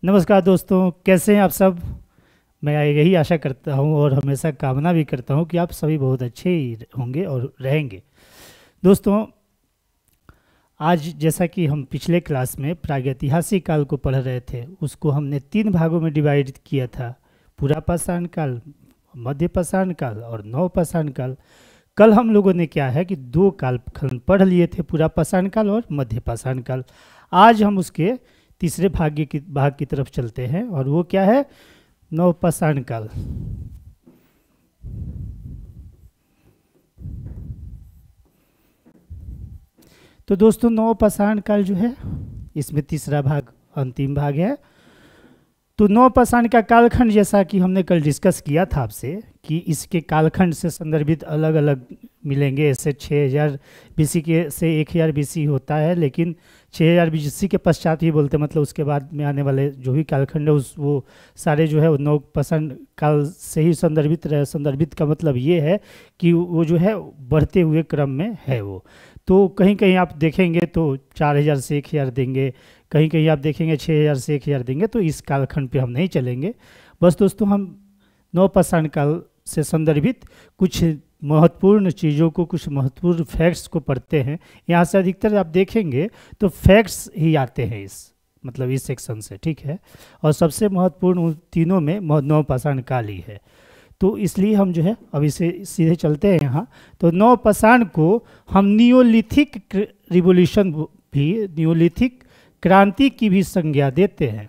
नमस्कार दोस्तों, कैसे हैं आप सब। मैं यही आशा करता हूं और हमेशा कामना भी करता हूं कि आप सभी बहुत अच्छे ही होंगे और रहेंगे। दोस्तों, आज जैसा कि हम पिछले क्लास में प्रागैतिहासिक काल को पढ़ रहे थे, उसको हमने 3 भागों में डिवाइड किया था। पुरापाषाण काल, मध्यपाषाण काल और नवपाषाण काल। कल हम लोगों ने क्या है कि 2 कालखंड पढ़ लिए थे, पुरापाषाण काल और मध्यपाषाण काल। आज हम उसके तीसरे भाग की तरफ चलते हैं और वो क्या है, नवपाषाण काल। तो दोस्तों, नवपाषाण काल जो है, इसमें तीसरा भाग अंतिम भाग है। तो नवपाषाण का कालखंड, जैसा कि हमने कल डिस्कस किया था आपसे, कि इसके कालखंड से संदर्भित अलग अलग मिलेंगे। ऐसे 6000 बीसी के से 1000 बीसी होता है, लेकिन 6000 बीसी के पश्चात ही बोलते, मतलब उसके बाद में आने वाले जो भी कालखंड है वो सारे जो है वो नवपाषाण काल से ही संदर्भित रहे। संदर्भित का मतलब ये है कि वो जो है बढ़ते हुए क्रम में है वो। तो कहीं कहीं आप देखेंगे तो 4000 से 1000 देंगे, कहीं कहीं आप देखेंगे 6000 से 1000 देंगे। तो इस कालखंड पे हम नहीं चलेंगे। बस दोस्तों, हम नवपाषाण काल से संदर्भित कुछ महत्वपूर्ण चीज़ों को, कुछ महत्वपूर्ण फैक्ट्स को पढ़ते हैं। यहाँ से अधिकतर आप देखेंगे तो फैक्ट्स ही आते हैं इस सेक्शन से, ठीक है। और सबसे महत्वपूर्ण उन तीनों में नवपाषाण काल ही है। तो इसलिए हम जो है अब इसे सीधे चलते हैं यहाँ। तो नवपाषाण को हम नियोलिथिक रिवोल्यूशन भी, नियोलिथिक क्रांति की भी संज्ञा देते हैं,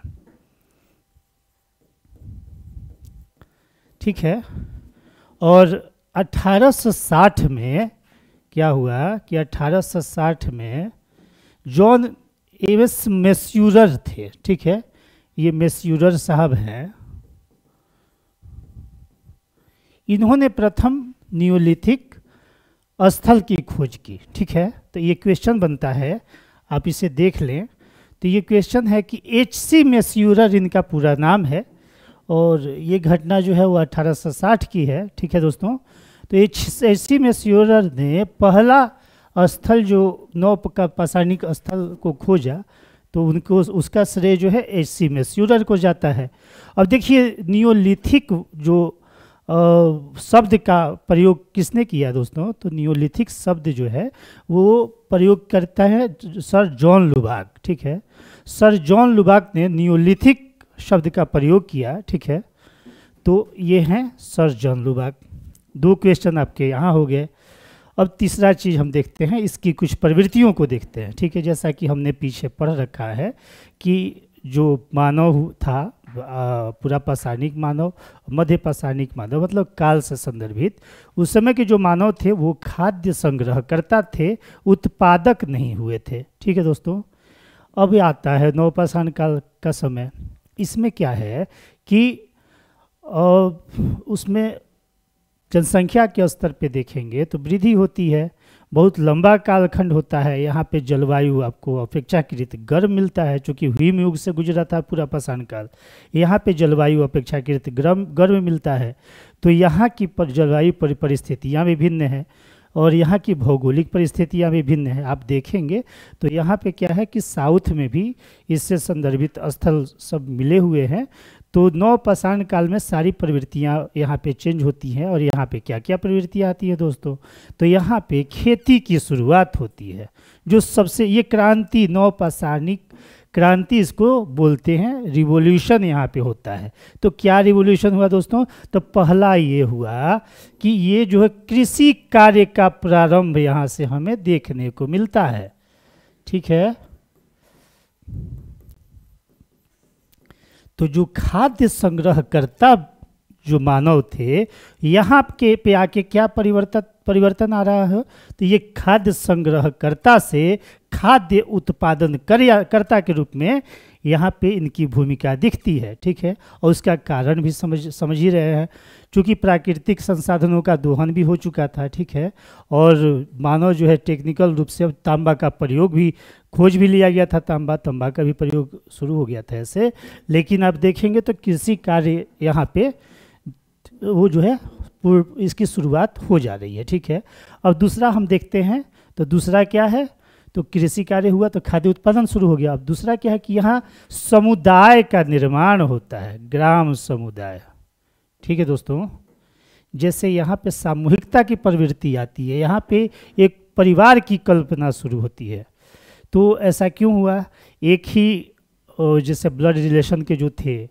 ठीक है। और 1860 में क्या हुआ कि 1860 में जॉन एवस मैस्यूरर थे, ठीक है। ये मैस्यूरर साहब हैं। इन्होंने प्रथम नियोलिथिक स्थल की खोज की, ठीक है। तो ये क्वेश्चन बनता है, आप इसे देख लें। तो ये क्वेश्चन है कि H.C. मैस्यूरर इनका पूरा नाम है, और ये घटना जो है वो 1860 की है, ठीक है दोस्तों। तो H.C. मैस्यूरर ने पहला स्थल जो नवपाषाणिक स्थल को खोजा, तो उनको उसका श्रेय जो है H.C. मैस्यूरर को जाता है। अब देखिए, नियोलिथिक जो शब्द का प्रयोग किसने किया दोस्तों, तो नियोलिथिक शब्द जो है वो प्रयोग करता है सर जॉन लुबाक, ठीक है। सर जॉन लुबाक ने नियोलिथिक शब्द का प्रयोग किया, ठीक है। तो ये हैं सर जॉन लुबाक। 2 क्वेश्चन आपके यहाँ हो गए। अब तीसरा चीज़ हम देखते हैं, इसकी कुछ प्रवृत्तियों को देखते हैं, ठीक है। जैसा कि हमने पीछे पढ़ रखा है कि जो मानव था, पुरापाषाणिक मानव, मध्यपाषाणिक मानव, मतलब काल से संदर्भित, उस समय के जो मानव थे वो खाद्य संग्रहकर्ता थे, उत्पादक नहीं हुए थे, ठीक है दोस्तों। अब आता है नवपाषाण काल का समय। इसमें क्या है कि उसमें जनसंख्या के स्तर पे देखेंगे तो वृद्धि होती है, बहुत लंबा कालखंड होता है। यहाँ पे जलवायु आपको अपेक्षाकृत गर्म मिलता है, चूँकि हिम युग से गुजरा था पुरापाषाण काल। यहाँ पे जलवायु अपेक्षाकृत गर्म मिलता है। तो यहाँ की जलवायु परिस्थितियाँ भी भिन्न हैं और यहाँ की भौगोलिक परिस्थितियाँ भी भिन्न हैं। आप देखेंगे तो यहाँ पे क्या है कि साउथ में भी इससे संदर्भित स्थल सब मिले हुए हैं। तो नवपाषाण काल में सारी प्रवृत्तियाँ यहाँ पे चेंज होती हैं। और यहाँ पे क्या क्या प्रवृत्तियाँ आती हैं दोस्तों, तो यहाँ पे खेती की शुरुआत होती है, जो सबसे ये क्रांति, नवपाषाणिक क्रांति इसको बोलते हैं, रिवोल्यूशन यहाँ पे होता है। तो क्या रिवोल्यूशन हुआ दोस्तों, तो पहला ये हुआ कि ये जो है कृषि कार्य का प्रारंभ यहाँ से हमें देखने को मिलता है, ठीक है। तो जो खाद्य संग्रहकर्ता जो मानव थे, यहाँ के पे आके क्या परिवर्तन आ रहा है, तो ये खाद्य संग्रहकर्ता से खाद्य उत्पादन कर्ता के रूप में यहाँ पे इनकी भूमिका दिखती है, ठीक है। और उसका कारण भी समझ ही रहे हैं, क्योंकि प्राकृतिक संसाधनों का दोहन भी हो चुका था, ठीक है। और मानव जो है टेक्निकल रूप से तांबा का प्रयोग भी, खोज भी लिया गया था, तांबा का भी प्रयोग शुरू हो गया था ऐसे। लेकिन आप देखेंगे तो कृषि कार्य यहाँ पे वो जो है इसकी शुरुआत हो जा रही है, ठीक है। अब दूसरा हम देखते हैं, तो दूसरा क्या है, तो कृषि कार्य हुआ तो खाद्य उत्पादन शुरू हो गया। अब दूसरा क्या है कि यहाँ समुदाय का निर्माण होता है, ग्राम समुदाय। ठीक है दोस्तों, जैसे यहाँ पे सामूहिकता की प्रवृत्ति आती है, यहाँ पे एक परिवार की कल्पना शुरू होती है। तो ऐसा क्यों हुआ, एक ही जैसे ब्लड रिलेशन के जो थे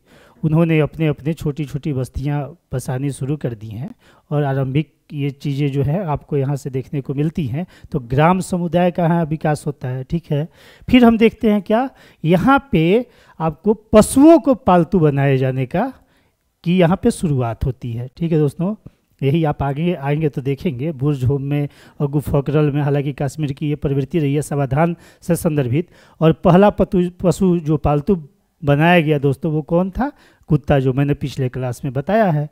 उन्होंने अपने अपने छोटी छोटी बस्तियाँ बसानी शुरू कर दी हैं, और आरंभिक ये चीज़ें जो है आपको यहाँ से देखने को मिलती हैं। तो ग्राम समुदाय का यहाँ विकास होता है। ठीक है, फिर हम देखते हैं क्या, यहाँ पे आपको पशुओं को पालतू बनाए जाने का की यहाँ पे शुरुआत होती है। ठीक है दोस्तों, यही आप आगे आएंगे तो देखेंगे बुर्ज होम में और गुफोकरल में, हालांकि कश्मीर की ये प्रवृत्ति रही है समाधान से संदर्भित। और पहला पशु जो पालतू बनाया गया दोस्तों वो कौन था, कुत्ता, जो मैंने पिछले क्लास में बताया है।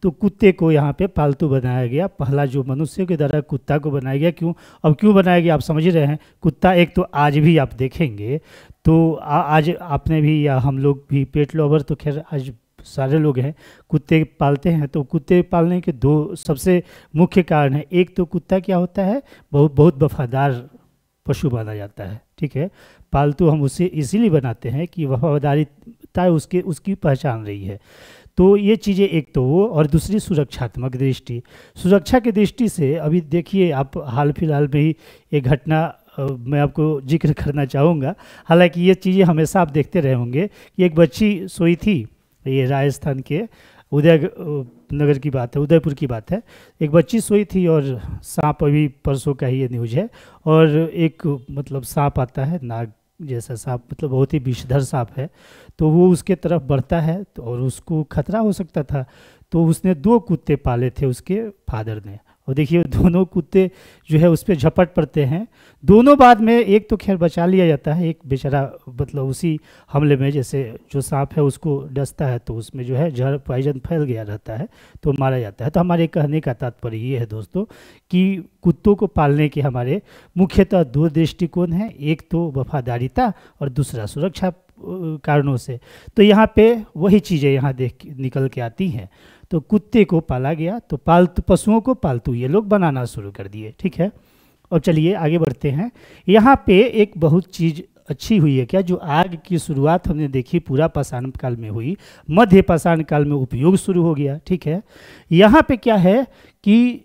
तो कुत्ते को यहाँ पे पालतू बनाया गया, पहला जो मनुष्य के द्वारा कुत्ता को बनाया गया। क्यों, अब क्यों बनाया गया आप समझ रहे हैं। कुत्ता एक तो आज भी आप देखेंगे तो आज आपने भी या हम लोग भी पेट लवर तो खैर आज सारे लोग हैं कुत्ते पालते हैं। तो कुत्ते पालने के दो सबसे मुख्य कारण हैं। एक तो कुत्ता क्या होता है, बहुत वफादार पशु माना जाता है। ठीक है, पालतू हम उसे इसीलिए बनाते हैं कि वफादारिता उसकी पहचान रही है। तो ये चीज़ें एक तो वो, और दूसरी सुरक्षात्मक दृष्टि। सुरक्षा की दृष्टि से अभी देखिए आप हाल फिलहाल में ही एक घटना मैं आपको जिक्र करना चाहूँगा। हालांकि ये चीज़ें हमेशा आप देखते रहे होंगे कि एक बच्ची सोई थी, ये राजस्थान के उदयनगर की बात है, उदयपुर की बात है। एक बच्ची सोई थी और सांप, अभी परसों का ही ये न्यूज है, और एक मतलब सांप आता है, नाग जैसा सांप, मतलब बहुत ही विषधर सांप है। तो वो उसके तरफ बढ़ता है तो और उसको खतरा हो सकता था। तो उसने 2 कुत्ते पाले थे उसके फादर ने, और देखिए दोनों कुत्ते जो है उस पर झपट पड़ते हैं। दोनों बाद में एक तो खैर बचा लिया जाता है, एक बेचारा मतलब उसी हमले में, जैसे जो सांप है उसको डसता है तो उसमें जो है जहर पॉइजन फैल गया रहता है तो मारा जाता है। तो हमारे कहने का तात्पर्य ये है दोस्तों कि कुत्तों को पालने के हमारे मुख्यतः 2 दृष्टिकोण हैं, एक तो वफादारिता और दूसरा सुरक्षा कारणों से। तो यहाँ पे वही चीज़ें यहाँ निकल के आती हैं। तो कुत्ते को पाला गया, तो पालतू पशुओं को पालतू ये लोग बनाना शुरू कर दिए। ठीक है, और चलिए आगे बढ़ते हैं। यहाँ पे एक बहुत चीज़ अच्छी हुई है क्या, जो आग की शुरुआत हमने देखी पूरा पाषाण काल में हुई, मध्य पाषाण काल में उपयोग शुरू हो गया। ठीक है, यहाँ पे क्या है कि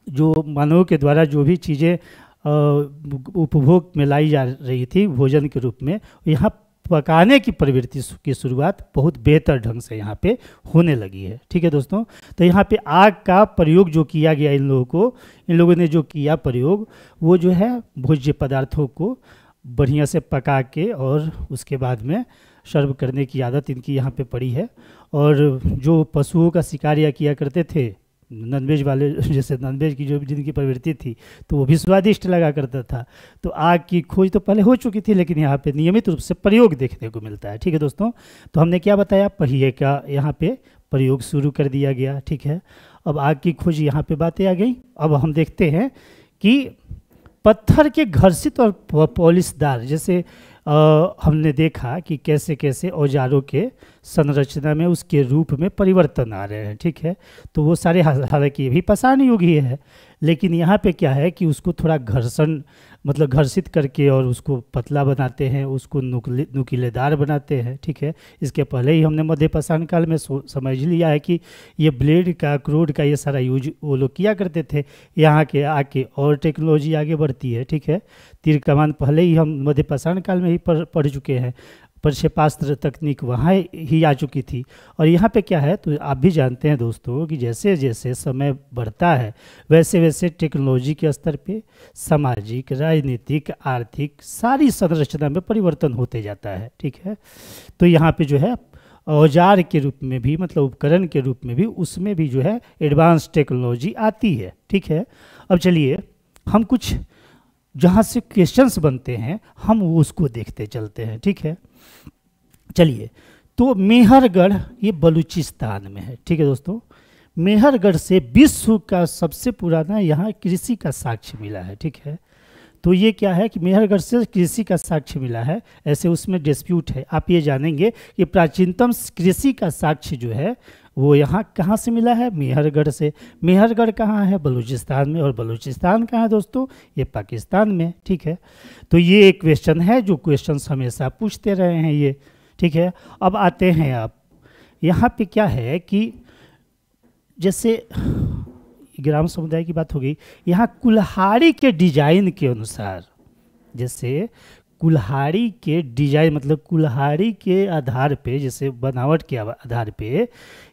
जो मानव के द्वारा जो भी चीज़ें उपभोग में लाई जा रही थी भोजन के रूप में, यहाँ पकाने की प्रवृत्ति की शुरुआत बहुत बेहतर ढंग से यहाँ पे होने लगी है। ठीक है दोस्तों, तो यहाँ पे आग का प्रयोग जो किया गया इन लोगों ने जो किया प्रयोग, वो जो है भोज्य पदार्थों को बढ़िया से पका के और उसके बाद में सर्व करने की आदत इनकी यहाँ पे पड़ी है। और जो पशुओं का शिकार या किया करते थे नॉनवेज वाले, जैसे नॉनवेज की जो जिनकी प्रवृत्ति थी, तो वो भी स्वादिष्ट लगा करता था। तो आग की खोज तो पहले हो चुकी थी, लेकिन यहाँ पे नियमित रूप से प्रयोग देखने को मिलता है। ठीक है दोस्तों, तो हमने क्या बताया, पहिए का यहाँ पे प्रयोग शुरू कर दिया गया। ठीक है, अब आग की खोज यहाँ पे बातें आ गई। अब हम देखते हैं कि पत्थर के घर्षित और पॉलिशदार, जैसे हमने देखा कि कैसे कैसे औजारों के संरचना में उसके रूप में परिवर्तन आ रहे हैं। ठीक है, तो वो सारे हालांकि ये भी पाषाण युग ही है, लेकिन यहाँ पे क्या है कि उसको थोड़ा घर्षित करके और उसको पतला बनाते हैं, उसको नुकीलेदार बनाते हैं। ठीक है, इसके पहले ही हमने मध्य पाषाण काल में समझ लिया है कि ये ब्लेड का, क्रोड का ये सारा यूज वो लोग किया करते थे। यहाँ के आके और टेक्नोलॉजी आगे बढ़ती है। ठीक है, तीर कमान पहले ही हम मध्य पाषाण काल में ही पढ़ चुके हैं, प्रक्षेपास्त्र तकनीक वहाँ ही आ चुकी थी। और यहाँ पे क्या है, तो आप भी जानते हैं दोस्तों कि जैसे जैसे समय बढ़ता है वैसे वैसे टेक्नोलॉजी के स्तर पे सामाजिक, राजनीतिक, आर्थिक सारी संरचना में परिवर्तन होते जाता है। ठीक है, तो यहाँ पे जो है औजार के रूप में भी, मतलब उपकरण के रूप में भी, उसमें भी जो है एडवांस टेक्नोलॉजी आती है। ठीक है, अब चलिए हम कुछ जहाँ से क्वेश्चंस बनते हैं हम वो उसको देखते चलते हैं। ठीक है, चलिए, तो मेहरगढ़ ये बलूचिस्तान में है। ठीक है दोस्तों, मेहरगढ़ से विश्व का सबसे पुराना यहाँ कृषि का साक्ष्य मिला है। ठीक है, तो ये क्या है कि मेहरगढ़ से कृषि का साक्ष्य मिला है, ऐसे उसमें डिस्प्यूट है। आप ये जानेंगे कि प्राचीनतम कृषि का साक्ष्य जो है वो यहाँ कहाँ से मिला है? मेहरगढ़ से। मेहरगढ़ कहाँ है? बलूचिस्तान में। और बलूचिस्तान कहाँ है दोस्तों? ये पाकिस्तान में। ठीक है, तो ये एक क्वेश्चन है जो क्वेश्चन हमेशा पूछते रहे हैं ये। ठीक है, अब आते हैं आप यहाँ पे क्या है कि जैसे ग्राम समुदाय की बात हो गई, यहाँ कुल्हाड़ी के डिजाइन के अनुसार, जैसे कुल्हाड़ी के डिजाइन मतलब कुल्हाड़ी के आधार पे, जैसे बनावट के आधार पे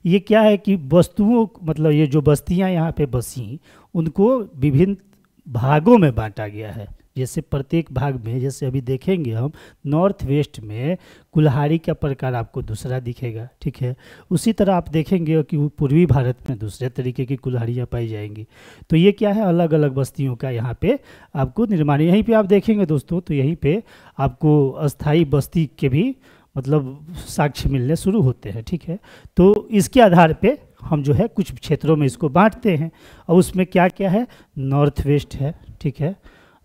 ये क्या है कि वस्तुओं मतलब ये जो बस्तियां यहाँ पे बसी उनको विभिन्न भागों में बांटा गया है। जैसे प्रत्येक भाग में, जैसे अभी देखेंगे हम नॉर्थ वेस्ट में कुल्हाड़ी का प्रकार आपको दूसरा दिखेगा। ठीक है, उसी तरह आप देखेंगे कि पूर्वी भारत में दूसरे तरीके की कुल्हाड़ियाँ पाई जाएंगी। तो ये क्या है, अलग अलग बस्तियों का यहाँ पे आपको निर्माण। यहीं पे आप देखेंगे दोस्तों, तो यहीं पे आपको अस्थाई बस्ती के भी मतलब साक्ष्य मिलने शुरू होते हैं। ठीक है, तो इसके आधार पे हम जो है कुछ क्षेत्रों में इसको बांटते हैं। और उसमें क्या क्या है, नॉर्थ वेस्ट है। ठीक है,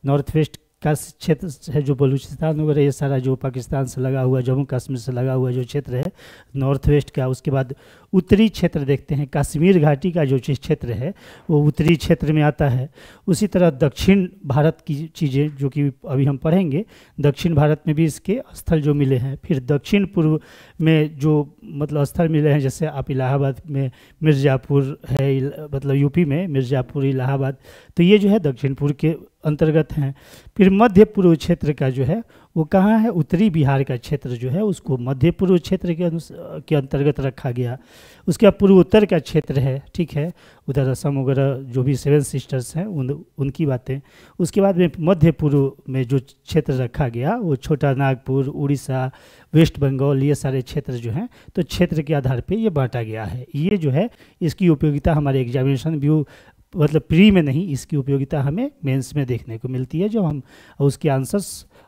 नॉर्थ वेस्ट का क्षेत्र है जो बलूचिस्तान वगैरह ये सारा जो पाकिस्तान से लगा हुआ, जम्मू कश्मीर से लगा हुआ जो क्षेत्र है नॉर्थ वेस्ट का। उसके बाद उत्तरी क्षेत्र देखते हैं, कश्मीर घाटी का जो क्षेत्र है वो उत्तरी क्षेत्र में आता है। उसी तरह दक्षिण भारत की चीज़ें जो कि अभी हम पढ़ेंगे, दक्षिण भारत में भी इसके स्थल जो मिले हैं। फिर दक्षिण पूर्व में जो मतलब स्थल मिले हैं, जैसे आप इलाहाबाद में मिर्ज़ापुर है, मतलब यूपी में मिर्ज़ापुर इलाहाबाद, तो ये जो है दक्षिण पूर्व के अंतर्गत हैं। फिर मध्य पूर्व क्षेत्र का जो है वो कहाँ है, उत्तरी बिहार का क्षेत्र जो है उसको मध्य पूर्व क्षेत्र के अंतर्गत रखा गया। उसके बाद पूर्वोत्तर का क्षेत्र है। ठीक है, उधर असम वगैरह जो भी 7 सिस्टर्स हैं उनकी बातें। उसके बाद में मध्य पूर्व में जो क्षेत्र रखा गया वो छोटा नागपुर, उड़ीसा, वेस्ट बंगाल, ये सारे क्षेत्र जो हैं तो क्षेत्र के आधार पे ये बांटा गया है। ये जो है इसकी उपयोगिता हमारे एग्जामिनेशन व्यू मतलब प्री में नहीं, इसकी उपयोगिता हमें मेंस में देखने को मिलती है, जो हम उसके आंसर्स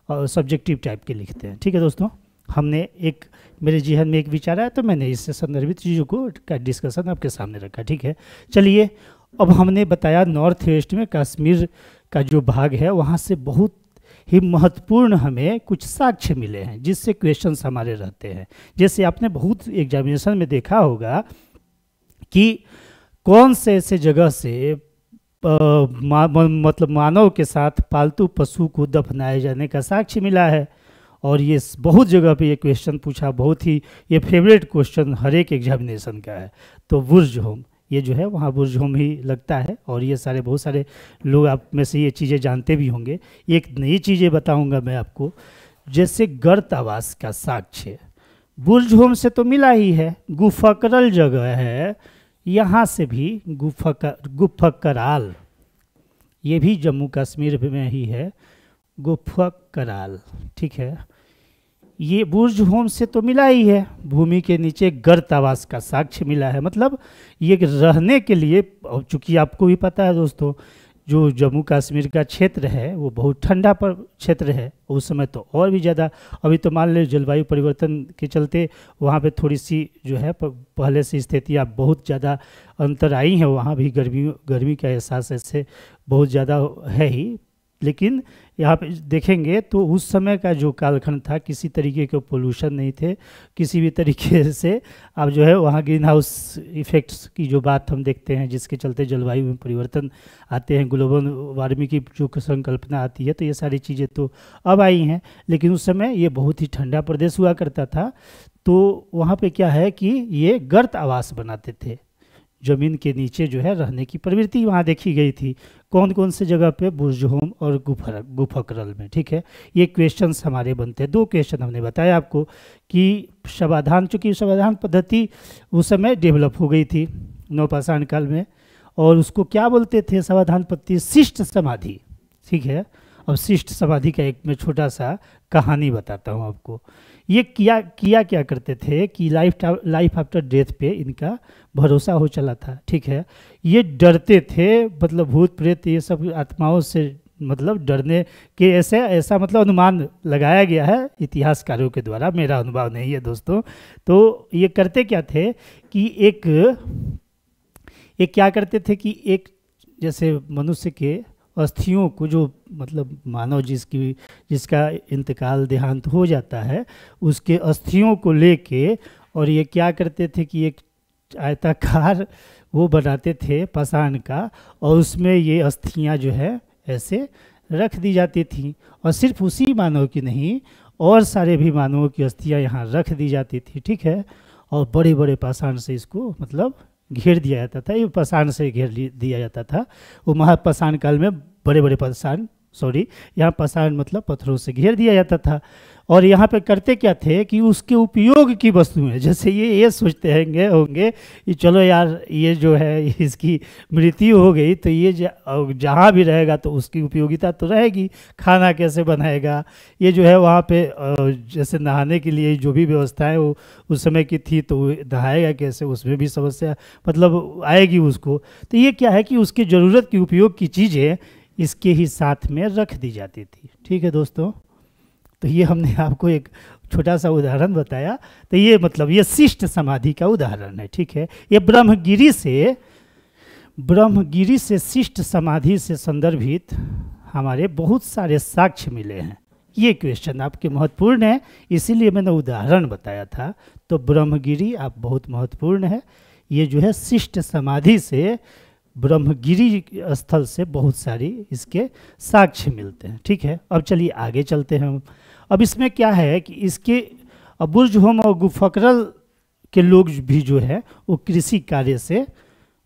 सब्जेक्टिव टाइप के लिखते हैं। ठीक है दोस्तों, हमने एक मेरे जेहन में एक विचार आया तो मैंने इससे संदर्भित चीज़ों को का डिस्कशन आपके सामने रखा। ठीक है, चलिए अब हमने बताया नॉर्थ वेस्ट में कश्मीर का जो भाग है वहाँ से बहुत ही महत्वपूर्ण हमें कुछ साक्ष्य मिले हैं जिससे क्वेश्चंस हमारे रहते हैं। जैसे आपने बहुत एग्जामिनेशन में देखा होगा कि कौन से ऐसे जगह से मतलब मानव के साथ पालतू पशु को दफनाए जाने का साक्ष्य मिला है। और ये बहुत जगह पे ये क्वेश्चन पूछा, बहुत ही ये फेवरेट क्वेश्चन हर एक एग्जामिनेशन का है। तो बुर्ज होम, ये जो है वहाँ बुर्ज होम ही लगता है। और ये सारे बहुत सारे लोग आप में से ये चीज़ें जानते भी होंगे। एक नई चीज़ें बताऊँगा मैं आपको, जैसे गर्त आवास का साक्ष्य बुर्ज होम से तो मिला ही है, गुफकरल जगह है, यहाँ से भी गुफकराल, ये भी जम्मू कश्मीर में ही है, गुफकराल। ठीक है, ये बुर्ज होम से तो मिला ही है, भूमि के नीचे गर्त आवास का साक्ष्य मिला है। मतलब ये रहने के लिए, चूँकि आपको भी पता है दोस्तों, जो जम्मू कश्मीर का क्षेत्र है वो बहुत ठंडा पर क्षेत्र है, उस समय तो और भी ज़्यादा। अभी तो मान लो जलवायु परिवर्तन के चलते वहाँ पे थोड़ी सी जो है पहले से स्थितियाँ बहुत ज़्यादा अंतर आई हैं, वहाँ भी गर्मी का एहसास ऐसे बहुत ज़्यादा है ही। लेकिन यहाँ पे देखेंगे तो उस समय का जो कालखंड था, किसी तरीके के पोल्यूशन नहीं थे, किसी भी तरीके से अब जो है वहाँ ग्रीन हाउस इफ़ेक्ट्स की जो बात हम देखते हैं, जिसके चलते जलवायु में परिवर्तन आते हैं, ग्लोबल वार्मिंग की जो संकल्पना आती है, तो ये सारी चीज़ें तो अब आई हैं। लेकिन उस समय ये बहुत ही ठंडा प्रदेश हुआ करता था। तो वहाँ पे क्या है कि ये गर्त आवास बनाते थे, ज़मीन के नीचे जो है रहने की प्रवृत्ति वहाँ देखी गई थी। कौन कौन से जगह पे, बुर्ज होम और गुफकरल में। ठीक है, ये क्वेश्चंस हमारे बनते हैं। 2 क्वेश्चन हमने बताया आपको कि शवाधान, चूँकि शवाधान पद्धति उस समय डेवलप हो गई थी नवपाषाण काल में, और उसको क्या बोलते थे शवाधान पद्धति, शिष्ट समाधि। ठीक है, अब शिष्ट समाधि का एक मैं छोटा सा कहानी बताता हूँ आपको। ये किया क्या करते थे कि लाइफ आफ्टर डेथ पे इनका भरोसा हो चला था। ठीक है, ये डरते थे, मतलब भूत प्रेत ये सब आत्माओं से मतलब डरने के ऐसा मतलब अनुमान लगाया गया है इतिहासकारों के द्वारा, मेरा अनुभव नहीं है दोस्तों। तो ये करते क्या थे कि एक क्या करते थे कि एक जैसे मनुष्य के अस्थियों को, जो मतलब मानव जिसका इंतकाल देहांत हो जाता है, उसके अस्थियों को लेके, और ये क्या करते थे कि एक आयताकार वो बनाते थे पाषाण का, और उसमें ये अस्थियां जो है ऐसे रख दी जाती थी। और सिर्फ उसी मानव की नहीं, और सारे भी मानवों की अस्थियां यहाँ रख दी जाती थी, ठीक है। और बड़े बड़े पाषाण से इसको मतलब घेर दिया जाता था, ये पाषाण से घेर दिया जाता था। वो महापाषाण काल में बड़े बड़े पाषाण, सॉरी यहाँ पाषाण मतलब पत्थरों से घेर दिया जाता था। और यहाँ पे करते क्या थे कि उसके उपयोग की वस्तुएं, जैसे ये सोचते होंगे कि चलो यार ये जो है इसकी मृत्यु हो गई तो ये जहाँ भी रहेगा तो उसकी उपयोगिता तो रहेगी, खाना कैसे बनाएगा, ये जो है वहाँ पे जैसे नहाने के लिए जो भी व्यवस्थाएं वो उस समय की थी, तो नहाएगा कैसे, उसमें भी समस्या मतलब आएगी उसको। तो ये क्या है कि उसकी ज़रूरत की उपयोग की चीज़ें इसके ही साथ में रख दी जाती थी, ठीक है दोस्तों। तो ये हमने आपको एक छोटा सा उदाहरण बताया। तो ये मतलब ये शिष्ट समाधि का उदाहरण है, ठीक है। ये ब्रह्मगिरी से शिष्ट समाधि से संदर्भित हमारे बहुत सारे साक्ष्य मिले हैं। ये क्वेश्चन आपके महत्वपूर्ण है, इसीलिए मैंने उदाहरण बताया था। तो ब्रह्मगिरी आप बहुत महत्वपूर्ण है। ये जो है शिष्ट समाधि से, ब्रह्मगिरी स्थल से बहुत सारी इसके साक्ष्य मिलते हैं, ठीक है। अब चलिए आगे चलते हैं हम। अब इसमें क्या है कि इसके बुर्जहोम और गुफकरल के लोग भी जो है वो कृषि कार्य से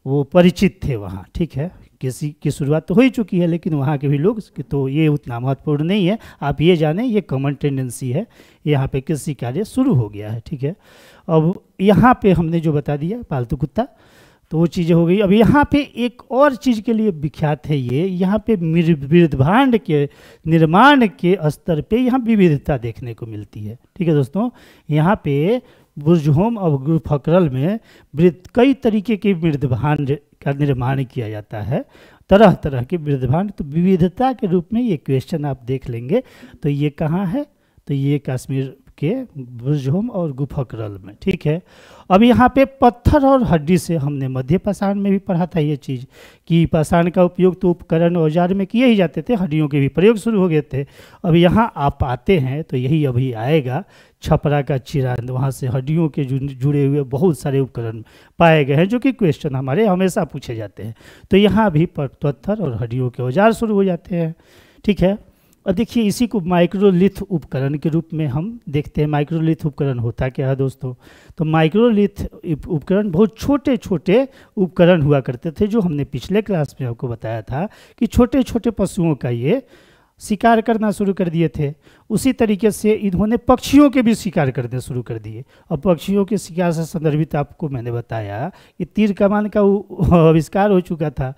वो परिचित थे वहाँ, ठीक है। कृषि की शुरुआत तो हो ही चुकी है, लेकिन वहाँ के भी लोग, तो ये उतना महत्वपूर्ण नहीं है। आप ये जानें ये कॉमन टेंडेंसी है, यहाँ पे कृषि कार्य शुरू हो गया है, ठीक है। अब यहाँ पे हमने जो बता दिया पालतू कुत्ता, तो वो चीज़ें हो गई। अब यहाँ पे एक और चीज़ के लिए विख्यात है ये, यहाँ पे मृदभांड के निर्माण के स्तर पे यहाँ विविधता देखने को मिलती है, ठीक है दोस्तों। यहाँ पे बुर्जहोम और गुफकरल में कई तरीके के मृदभांड का निर्माण किया जाता है, तरह तरह के मृदभांड। तो विविधता के रूप में ये क्वेश्चन आप देख लेंगे। तो ये कहाँ है, तो ये कश्मीर के बुर्जहोम और गुफकरल में, ठीक है। अब यहाँ पे पत्थर और हड्डी से हमने मध्य पाषाण में भी पढ़ा था ये चीज़ कि पाषाण का उपयोग तो उपकरण औजार में किए ही जाते थे, हड्डियों के भी प्रयोग शुरू हो गए थे। अब यहाँ आप आते हैं तो यही अभी आएगा छपरा का चिरा, वहाँ से हड्डियों के जुड़े हुए बहुत सारे उपकरण पाए गए हैं, जो कि क्वेश्चन हमारे हमेशा पूछे जाते हैं। तो यहाँ भी पत्थर और हड्डियों के औजार शुरू हो जाते हैं, ठीक है। और देखिए इसी को माइक्रोलिथ उपकरण के रूप में हम देखते हैं। माइक्रोलिथ उपकरण होता क्या है दोस्तों, तो माइक्रोलिथ उपकरण बहुत छोटे छोटे उपकरण हुआ करते थे, जो हमने पिछले क्लास में आपको बताया था कि छोटे छोटे पशुओं का ये शिकार करना शुरू कर दिए थे। उसी तरीके से इन्होंने पक्षियों के भी शिकार करने शुरू कर दिए। और पक्षियों के शिकार से संदर्भित आपको मैंने बताया कि तीर कमान का आविष्कार हो चुका था।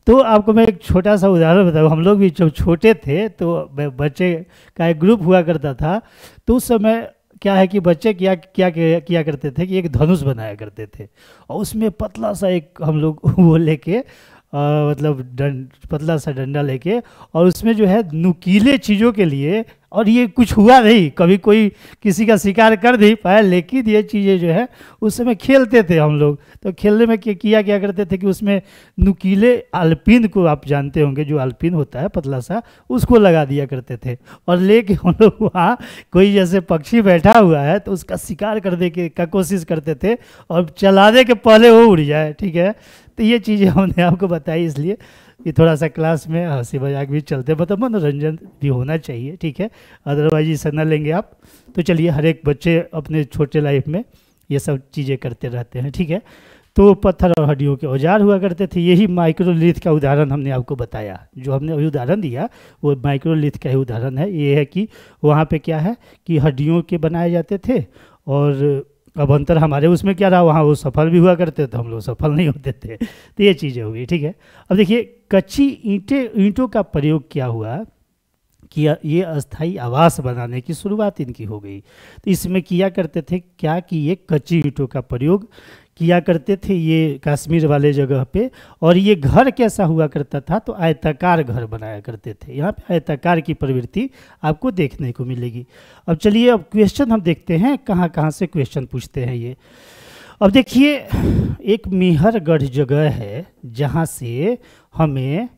तो आपको मैं एक छोटा सा उदाहरण बताऊँ। हम लोग भी जब छोटे थे तो बच्चे का एक ग्रुप हुआ करता था, तो उस समय क्या है कि बच्चे किया करते थे कि एक धनुष बनाया करते थे, और उसमें पतला सा एक हम लोग वो लेके मतलब पतला सा डंडा लेके, और उसमें जो है नुकीले चीज़ों के लिए, और ये कुछ हुआ नहीं, कभी कोई किसी का शिकार कर नहीं पाया, लेकिन ये चीज़ें जो है उस समय खेलते थे हम लोग। तो खेलने में क्या करते थे कि उसमें नुकीले अल्पिन को आप जानते होंगे, जो अल्पिन होता है पतला सा, उसको लगा दिया करते थे, और लेके हम लोग वहाँ कोई जैसे पक्षी बैठा हुआ है तो उसका शिकार करने का कोशिश करते थे, और चलाने के पहले वो उड़ जाए, ठीक है। तो ये चीज़ें हमने आपको बताई, इसलिए ये थोड़ा सा क्लास में हंसी मजाक भी चलते, मतलब मनोरंजन भी होना चाहिए, ठीक है। अदरवाइज इसे न लेंगे आप। तो चलिए, हर एक बच्चे अपने छोटे लाइफ में ये सब चीज़ें करते रहते हैं, ठीक है। तो पत्थर और हड्डियों के औजार हुआ करते थे। यही माइक्रोलिथ का उदाहरण हमने आपको बताया, जो हमने अभी उदाहरण दिया वो माइक्रोलिथ का ही उदाहरण है। ये है कि वहाँ पे क्या है कि हड्डियों के बनाए जाते थे, और अब अंतर हमारे उसमें क्या रहा, वहाँ वो सफल भी हुआ करते थे, हम लोग सफल नहीं होते थे। तो ये चीज़ें हो गई, ठीक है। अब देखिए कच्ची ईंटों का प्रयोग क्या हुआ कि ये अस्थाई आवास बनाने की शुरुआत इनकी हो गई। तो इसमें किया करते थे क्या कि ये कच्ची ईंटों का प्रयोग किया करते थे ये कश्मीर वाले जगह पे। और ये घर कैसा हुआ करता था, तो आयताकार घर बनाया करते थे। यहाँ पे आयताकार की प्रवृत्ति आपको देखने को मिलेगी। अब चलिए, अब क्वेश्चन हम देखते हैं कहाँ कहाँ से क्वेश्चन पूछते हैं ये। अब देखिए, एक मेहरगढ़ जगह है जहाँ से हमें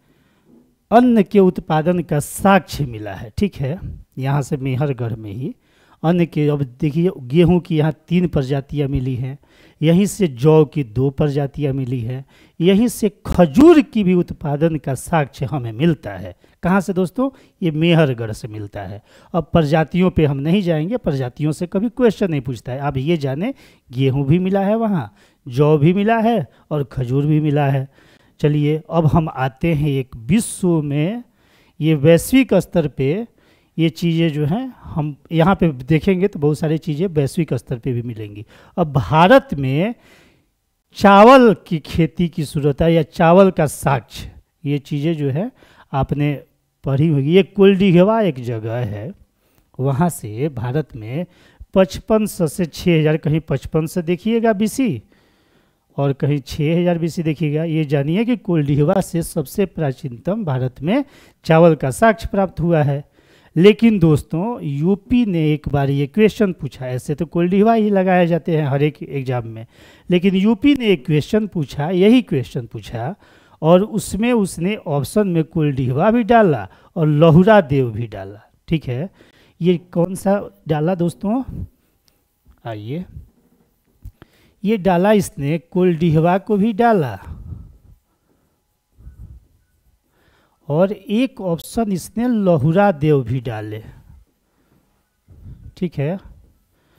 अन्न के उत्पादन का साक्ष्य मिला है, ठीक है। यहाँ से मेहरगढ़ में ही अन्न के, अब देखिए गेहूं की यहाँ 3 प्रजातियाँ मिली हैं, यहीं से जौ की 2 प्रजातियाँ मिली हैं, यहीं से खजूर की भी उत्पादन का साक्ष्य हमें मिलता है। कहाँ से दोस्तों? ये मेहरगढ़ से मिलता है। अब प्रजातियों पे हम नहीं जाएंगे, प्रजातियों से कभी क्वेश्चन नहीं पूछता है। आप ये जाने गेहूं भी मिला है वहाँ, जौ भी मिला है और खजूर भी मिला है। चलिए अब हम आते हैं एक विश्व में, ये वैश्विक स्तर पे ये चीज़ें जो हैं हम यहाँ पे देखेंगे तो बहुत सारी चीज़ें वैश्विक स्तर पे भी मिलेंगी। अब भारत में चावल की खेती की शुरुआत है या चावल का साक्ष्य, ये चीज़ें जो है आपने पढ़ी होगी। ये कुलडीघवा एक जगह है, वहाँ से भारत में 5500 से 6000, कहीं 5500 देखिएगा बीसी और कहीं 6000 बीसी देखिएगा। ये जानिए कि कुलडीघवा से सबसे प्राचीनतम भारत में चावल का साक्ष्य प्राप्त हुआ है। लेकिन दोस्तों यूपी ने एक बार ये क्वेश्चन पूछा, ऐसे तो कुलडीघवा ही लगाए जाते हैं हर एक एग्जाम में, लेकिन यूपी ने एक क्वेश्चन पूछा, यही क्वेश्चन पूछा, और उसमें उसने ऑप्शन में कुलडीघवा भी डाला और लहुरा देव भी डाला। ठीक है, ये कौन सा डाला दोस्तों? आइए, ये डाला इसने कुलडीघवा को भी डाला और एक ऑप्शन इसने लहुरा देव भी डाले। ठीक है,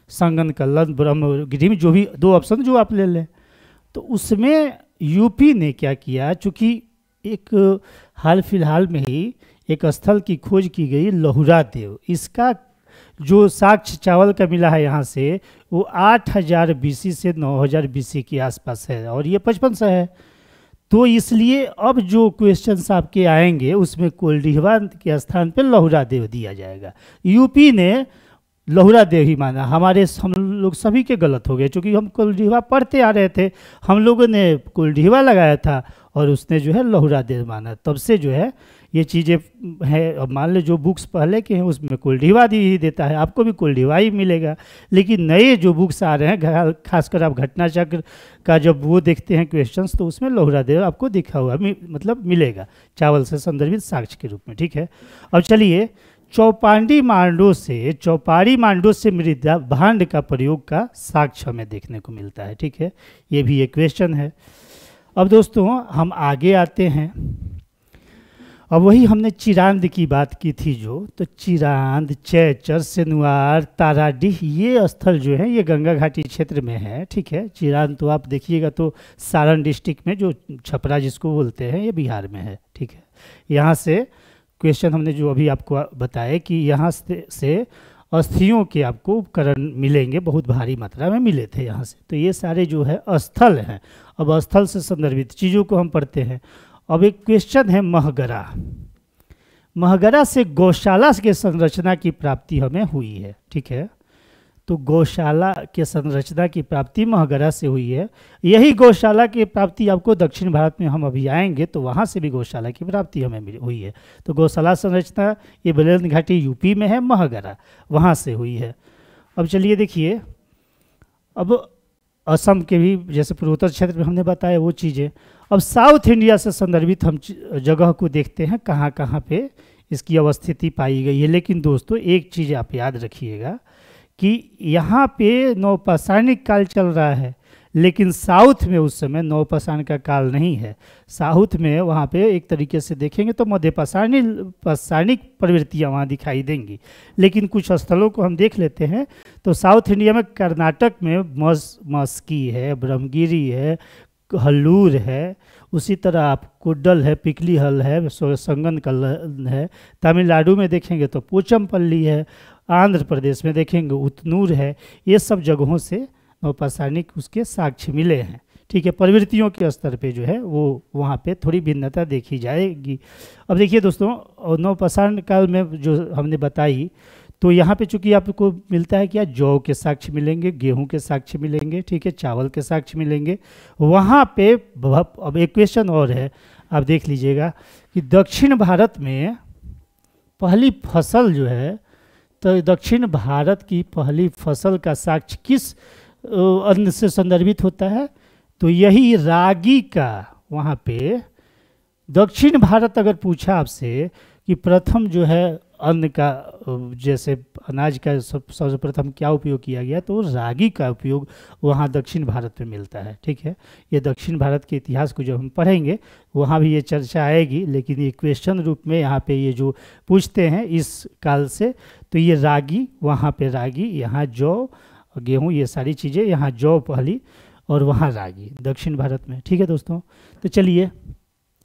संगन कल्लन ब्रह्मगिरी में जो भी 2 ऑप्शन जो आप ले लें, तो उसमें यूपी ने क्या किया, चूँकि एक हाल फिलहाल में ही एक स्थल की खोज की गई लहुरा देव, इसका जो साक्ष्य चावल का मिला है यहाँ से वो 8000 बीसी से 9000 बीसी के आसपास है और ये 5500 है। तो इसलिए अब जो क्वेश्चंस आपके आएंगे उसमें कुलडीघवा के स्थान पे लहुरा देव दिया जाएगा। यूपी ने लहुरा देव ही माना, हम लोग सभी के गलत हो गए, क्योंकि हम कुलडीघवा पढ़ते आ रहे थे, हम लोगों ने कुलडीघवा लगाया था और उसने जो है लहुरा देव माना। तब से जो है ये चीज़ें हैं। अब मान लो जो बुक्स पहले के हैं उसमें कुलडीघवा ही देता है, आपको भी कुलडीघवा ही मिलेगा। लेकिन नए जो बुक्स आ रहे हैं, खासकर आप घटना चक्र का जब वो देखते हैं क्वेश्चंस, तो उसमें लहुरा देव आपको दिखा हुआ मतलब मिलेगा चावल से संदर्भित साक्ष्य के रूप में। ठीक है, अब चलिए चौपाड़ी मांडो से मृदा भांड का प्रयोग का साक्ष्य हमें देखने को मिलता है। ठीक है, ये भी एक क्वेश्चन है। अब दोस्तों हम आगे आते हैं, अब वही हमने चिरांद की बात की थी तो चिरांद, चैचर, सेनुआर, ताराडीह, ये स्थल जो है ये गंगा घाटी क्षेत्र में है। ठीक है, चिरांद तो आप देखिएगा तो सारण डिस्ट्रिक्ट में, जो छपरा जिसको बोलते हैं, ये बिहार में है। ठीक है, यहाँ से क्वेश्चन हमने जो अभी आपको बताया कि यहाँ से अस्थियों के आपको उपकरण मिलेंगे, बहुत भारी मात्रा में मिले थे यहाँ से। तो ये सारे जो है स्थल हैं। अब स्थल से संदर्भित चीज़ों को हम पढ़ते हैं। अब एक क्वेश्चन है महगरा। महगरा से गौशाला के संरचना की प्राप्ति हमें हुई है। ठीक है, तो गौशाला के संरचना की प्राप्ति महगरा से हुई है। यही गौशाला की प्राप्ति आपको दक्षिण भारत में हम अभी आएंगे तो वहाँ से भी गौशाला की प्राप्ति हमें हुई है। तो गौशाला संरचना ये बलेन घाटी यूपी में है, महगरा वहाँ से हुई है। अब चलिए देखिए, अब असम के भी जैसे पूर्वोत्तर क्षेत्र में हमने बताया वो चीज़ें। अब साउथ इंडिया से संदर्भित हम जगह को देखते हैं कहाँ कहाँ पे इसकी अवस्थिति पाई गई है। लेकिन दोस्तों एक चीज़ आप याद रखिएगा कि यहाँ पे नवपाषाणिक काल चल रहा है, लेकिन साउथ में उस समय नवपाषाण का काल नहीं है। साउथ में वहाँ पे एक तरीके से देखेंगे तो मध्यपाषाणिक प्रवृत्तियाँ वहाँ दिखाई देंगी। लेकिन कुछ स्थलों को हम देख लेते हैं तो साउथ इंडिया में कर्नाटक में मस्की है, ब्रह्मगिरी है, हल्लूर है, उसी तरह आप कुड्डल है, पिकली हल है, संगन कल्लन है। तमिलनाडु में देखेंगे तो पोचमपल्ली है, आंध्र प्रदेश में देखेंगे उतनूर है। ये सब जगहों से नवपाषाणिक उसके साक्ष्य मिले हैं। ठीक है, प्रवृत्तियों के स्तर पे जो है वो वहाँ पे थोड़ी भिन्नता देखी जाएगी। अब देखिए दोस्तों, नवपाषाण काल में जो हमने बताई, तो यहाँ पे चूंकि आपको मिलता है क्या, जौ के साक्ष्य मिलेंगे, गेहूं के साक्ष्य मिलेंगे, ठीक है, चावल के साक्ष्य मिलेंगे। वहाँ पे अब एक क्वेश्चन और है, आप देख लीजिएगा कि दक्षिण भारत में पहली फसल जो है, तो दक्षिण भारत की पहली फसल का साक्ष्य किस अन्न से संदर्भित होता है, तो यही रागी का। वहाँ पे दक्षिण भारत अगर पूछा आपसे कि प्रथम जो है अन्न का जैसे अनाज का सर्वप्रथम क्या उपयोग किया गया, तो रागी का उपयोग वहाँ दक्षिण भारत में मिलता है। ठीक है, ये दक्षिण भारत के इतिहास को जब हम पढ़ेंगे वहाँ भी ये चर्चा आएगी, लेकिन ये क्वेश्चन रूप में यहाँ पे ये जो पूछते हैं इस काल से, तो ये रागी, वहाँ पे रागी, यहाँ जौ गेहूँ, ये सारी चीज़ें, यहाँ जौ पहली और वहाँ रागी दक्षिण भारत में। ठीक है दोस्तों, तो चलिए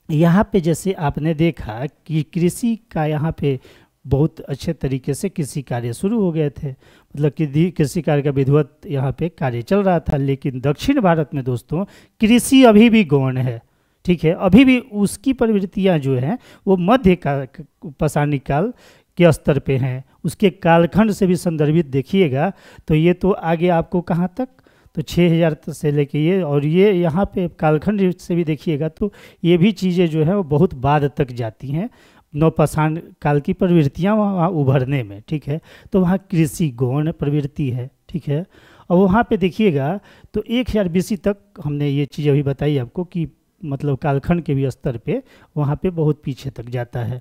यहाँ पे जैसे आपने देखा कि कृषि का यहाँ पे बहुत अच्छे तरीके से कृषि कार्य शुरू हो गए थे, मतलब कि कृषि कार्य का विधिवत यहाँ पे कार्य चल रहा था। लेकिन दक्षिण भारत में दोस्तों कृषि अभी भी गौण है। ठीक है, अभी भी उसकी प्रवृत्तियाँ जो हैं वो मध्य पाषाणिक काल के स्तर पे हैं। उसके कालखंड से भी संदर्भित देखिएगा तो ये तो आगे आपको कहाँ तक, तो 6000 से लेके ये, और ये यहाँ पे कालखंड से भी देखिएगा तो ये भी चीज़ें जो है वो बहुत बाद तक जाती हैं, नवपाषाण काल की प्रवृत्तियाँ वहाँ उभरने में। ठीक है, तो वहाँ कृषि गौण प्रवृत्ति है। ठीक है, और वहाँ पे देखिएगा तो 1000 BC तक हमने ये चीज़ अभी बताई आपको कि मतलब कालखंड के भी स्तर पे वहाँ पे बहुत पीछे तक जाता है।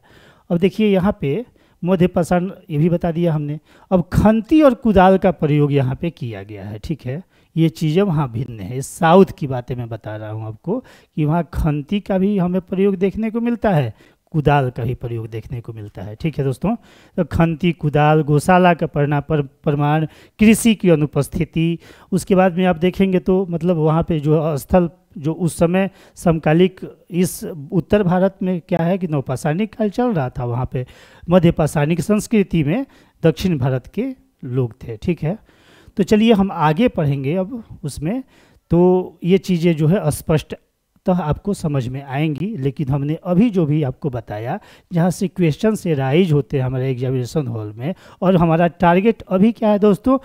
अब देखिए यहाँ पे मध्य पाषाण ये भी बता दिया हमने। अब खंती और कुदाल का प्रयोग यहाँ पे किया गया है। ठीक है, ये चीज़ें वहाँ भिन्न है। साउथ की बातें मैं बता रहा हूँ आपको कि वहाँ खंती का भी हमें प्रयोग देखने को मिलता है, कुदाल का भी प्रयोग देखने को मिलता है। ठीक है दोस्तों, तो खंती, कुदाल, गौशाला का प्रमाण, कृषि की अनुपस्थिति, उसके बाद में आप देखेंगे तो मतलब वहाँ पे जो स्थल जो उस समय समकालिक इस उत्तर भारत में क्या है कि नवपाषाणिक काल चल रहा था, वहाँ पे मध्य पाषाणिक संस्कृति में दक्षिण भारत के लोग थे। ठीक है, तो चलिए हम आगे पढ़ेंगे अब उसमें, तो ये चीज़ें जो है स्पष्ट तो आपको समझ में आएंगी। लेकिन हमने अभी जो भी आपको बताया, जहाँ से क्वेश्चन से राइज होते हैं हमारे एग्जामिनेशन हॉल में, और हमारा टारगेट अभी क्या है दोस्तों,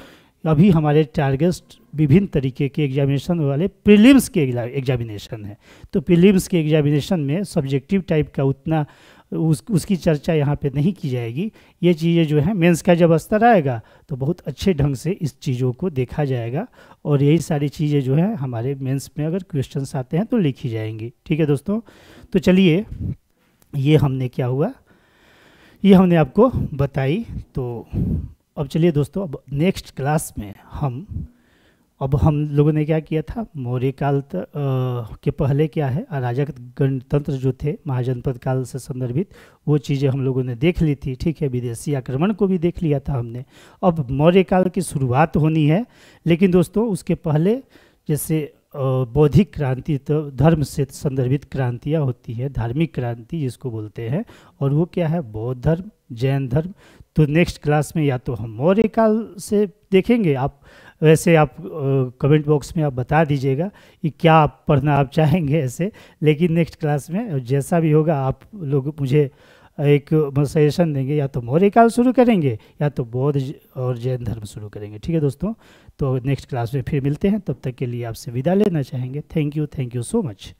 अभी हमारे टारगेट विभिन्न तरीके के एग्जामिनेशन वाले प्रीलिम्स के एग्जामिनेशन है। तो प्रीलिम्स के एग्जामिनेशन में सब्जेक्टिव टाइप का उतना उसकी चर्चा यहाँ पे नहीं की जाएगी। ये चीज़ें जो है मेंस का जब स्तर आएगा तो बहुत अच्छे ढंग से इस चीज़ों को देखा जाएगा, और यही सारी चीज़ें जो है हमारे मेंस में अगर क्वेश्चंस आते हैं तो लिखी जाएंगी। ठीक है दोस्तों, तो चलिए ये हमने क्या हुआ, ये हमने आपको बताई। तो अब चलिए दोस्तों, अब नेक्स्ट क्लास में हम लोगों ने क्या किया था, मौर्य काल के पहले क्या है, अराजक गणतंत्र जो थे महाजनपद काल से संदर्भित, वो चीज़ें हम लोगों ने देख ली थी। ठीक है, विदेशी आक्रमण को भी देख लिया था हमने। अब मौर्य काल की शुरुआत होनी है, लेकिन दोस्तों उसके पहले जैसे बौद्धिक क्रांति, तो धर्म से संदर्भित क्रांतियाँ होती है, धार्मिक क्रांति जिसको बोलते हैं, और वो क्या है, बौद्ध धर्म, जैन धर्म। तो नेक्स्ट क्लास में या तो हम मौर्य काल से देखेंगे, आप वैसे आप कमेंट बॉक्स में आप बता दीजिएगा कि क्या आप पढ़ना आप चाहेंगे ऐसे, लेकिन नेक्स्ट क्लास में जैसा भी होगा आप लोग मुझे एक सजेशन देंगे, या तो मौर्य काल शुरू करेंगे या तो बौद्ध और जैन धर्म शुरू करेंगे। ठीक है दोस्तों, तो नेक्स्ट क्लास में फिर मिलते हैं, तब तक के लिए आपसे विदा लेना चाहेंगे। Thank you so much.